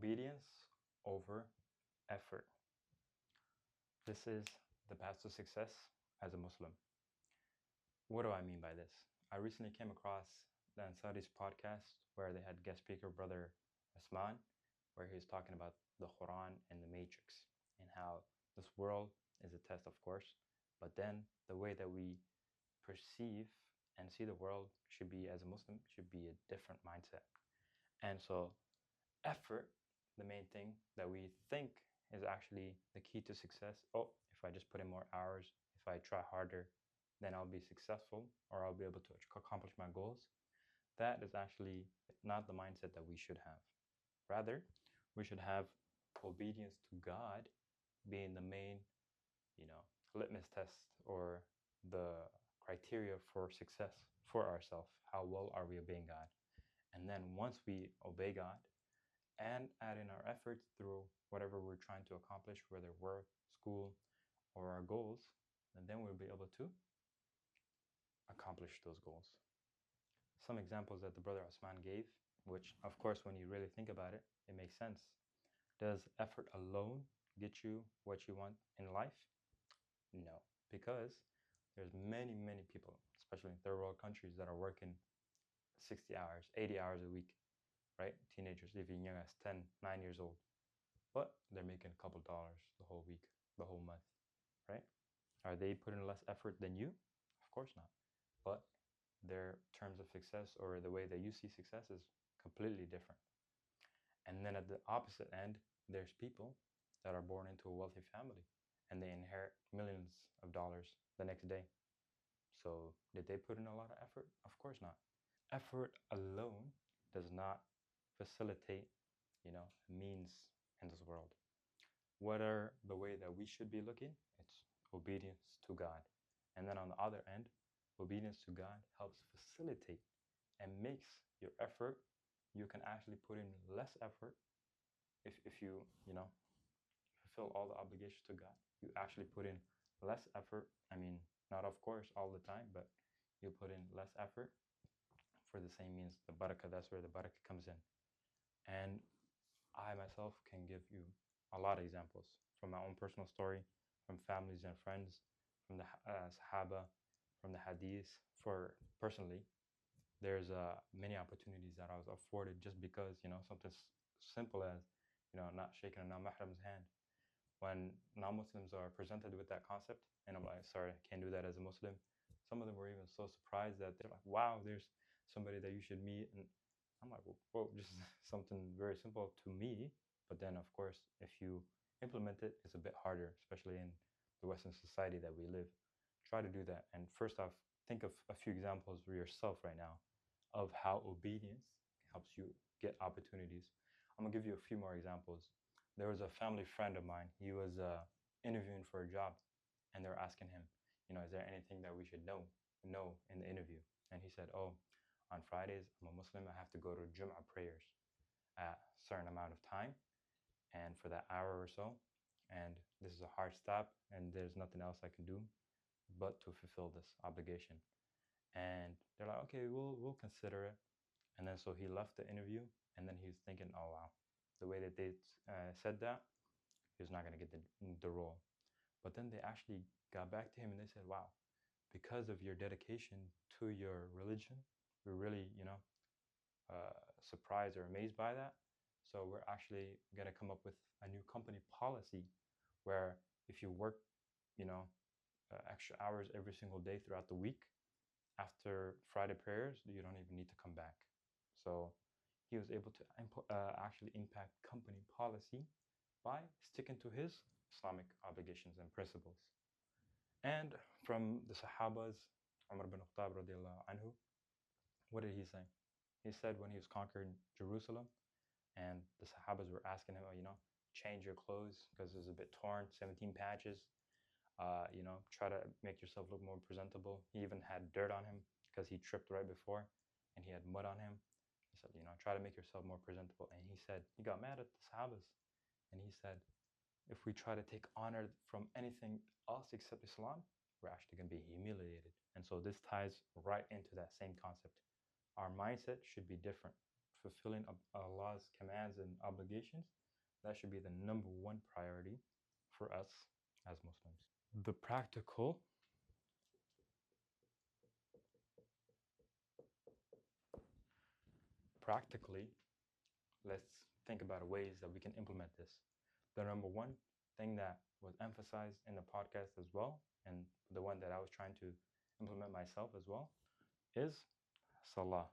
Obedience over effort. This is the path to success as a Muslim. What do I mean by this? I recently came across the Ansari's podcast where they had guest speaker brother Asman, where he was talking about the Quran and the Matrix and how this world is a test, of course, but then the way that we perceive and see the world should be, as a Muslim, should be a different mindset. And so effort, the main thing that we think is actually the key to success. Oh, if I just put in more hours, if I try harder, then I'll be successful or I'll be able to accomplish my goals. That is actually not the mindset that we should have. Rather, we should have obedience to God being the main, litmus test or the criteria for success for ourselves. How well are we obeying God? And then once we obey God and add in our efforts through whatever we're trying to accomplish, whether work, school, or our goals, and then we'll be able to accomplish those goals. Some examples that the brother Osman gave, which of course when you really think about it, it makes sense. Does effort alone get you what you want in life? No, because there's many people, especially in third world countries, that are working 60 hours, 80 hours a week, right? Teenagers, even young as 10, 9 years old, but they're making a couple dollars the whole week, the whole month, right? Are they putting less effort than you? Of course not. But their terms of success or the way that you see success is completely different. And then at the opposite end, there's people that are born into a wealthy family and they inherit millions of dollars the next day. So did they put in a lot of effort? Of course not. Effort alone does not facilitate, means in this world. What are the way that we should be looking? It's obedience to God. And then on the other end, obedience to God helps facilitate and makes your effort, you can actually put in less effort if you fulfill all the obligations to God. You actually put in less effort. I mean, not of course all the time, but you put in less effort for the same means. The barakah, that's where the barakah comes in. And I myself can give you a lot of examples from my own personal story, from families and friends, from the sahaba, from the hadith. For personally, there's many opportunities that I was afforded just because, something simple as, not shaking a non-mahram's hand. When non-Muslims are presented with that concept, and I'm like, sorry, I can't do that as a Muslim. Some of them were even so surprised that they're like, wow, there's somebody that you should meet. And I'm like, well, just something very simple to me. But then, of course, if you implement it, it's a bit harder, especially in the Western society that we live. Try to do that. And first off, think of a few examples for yourself right now of how obedience helps you get opportunities. I'm going to give you a few more examples. There was a family friend of mine. He was interviewing for a job, and they were asking him, is there anything that we should know in the interview? And he said, oh, on Fridays, I'm a Muslim. I have to go to Jum'ah prayers at a certain amount of time, and for that hour or so. And this is a hard stop, and there's nothing else I can do but to fulfill this obligation. And they're like, okay, we'll consider it. And then so he left the interview, and then he was thinking, oh wow, the way that they said that, he was not going to get the role. But then they actually got back to him and they said, wow, because of your dedication to your religion, we're really, surprised or amazed by that. So we're actually going to come up with a new company policy where if you work, extra hours every single day throughout the week, after Friday prayers, you don't even need to come back. So he was able to actually impact company policy by sticking to his Islamic obligations and principles. And from the Sahabas, Umar bin Khattab radiallahu anhu, what did he say? He said when he was conquering Jerusalem, and the Sahabas were asking him, change your clothes because it's a bit torn, 17 patches. Try to make yourself look more presentable. He even had dirt on him because he tripped right before, and he had mud on him. He said, try to make yourself more presentable. And he said, he got mad at the Sahabas, and he said, if we try to take honor from anything else except Islam, we're actually going to be humiliated. And so this ties right into that same concept. Our mindset should be different fulfilling Allah's commands and obligations, that should be the number one priority for us as Muslims. The practically, let's think about ways that we can implement this. The number one thing that was emphasized in the podcast as well, and the one that I was trying to implement myself as well, is salah.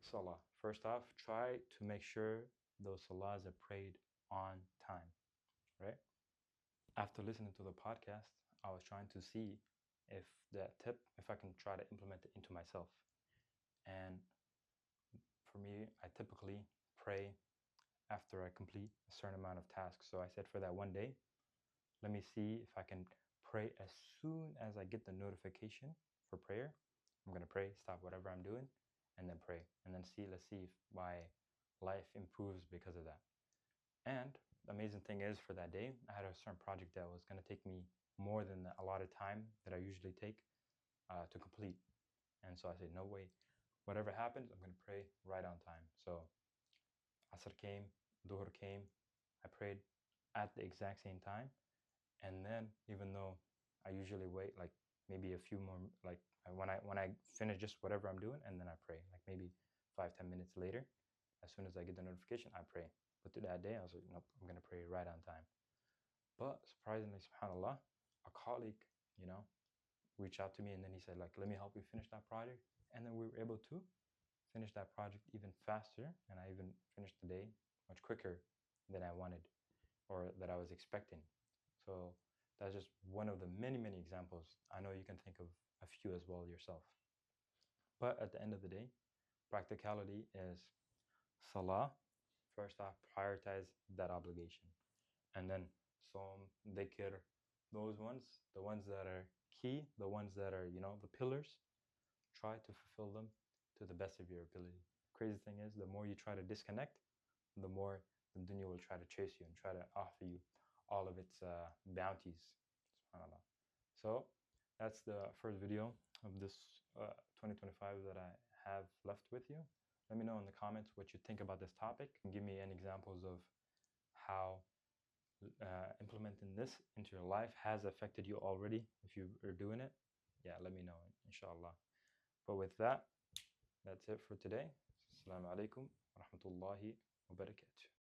Salah. First off, try to make sure those salahs are prayed on time, right? After listening to the podcast, I was trying to see if that tip, if I can try to implement it into myself. And for me, I typically pray after I complete a certain amount of tasks. So I said for that one day, let me see if I can pray as soon as I get the notification for prayer. I'm going to pray, stop whatever I'm doing, and then pray. And then let's see if my life improves because of that. And the amazing thing is, for that day, I had a certain project that was going to take me more than a lot of time that I usually take to complete. And so I said, no way. Whatever happens, I'm going to pray right on time. So Asr came, Dhuhr came, I prayed at the exact same time. And then, even though I usually wait like maybe a few more, like when I finish just whatever I'm doing, and then I pray, like maybe 5-10 minutes later, as soon as I get the notification, I pray. But that day, I was like, nope, I'm going to pray right on time. But surprisingly, subhanAllah, a colleague, reached out to me, and then he said, like, let me help you finish that project. And then we were able to finish that project even faster, and I even finished the day much quicker than I wanted or that I was expecting. So that's just one of the many, many examples. I know you can think of a few as well yourself. But at the end of the day, practicality is salah. First off, prioritize that obligation. And then Som, dhikr, those ones, the ones that are key, the ones that are, the pillars, try to fulfill them to the best of your ability. Crazy thing is, the more you try to disconnect, the more the dunya will try to chase you and try to offer you all of its bounties. SubhanAllah. So that's the first video of this 2025 that I have left with you. Let me know in the comments what you think about this topic, and give me any examples of how implementing this into your life has affected you already. If you are doing it, yeah, let me know, inshallah. But with that, that's it for today. Assalamu alaikum wa rahmatullahi wa barakatuh.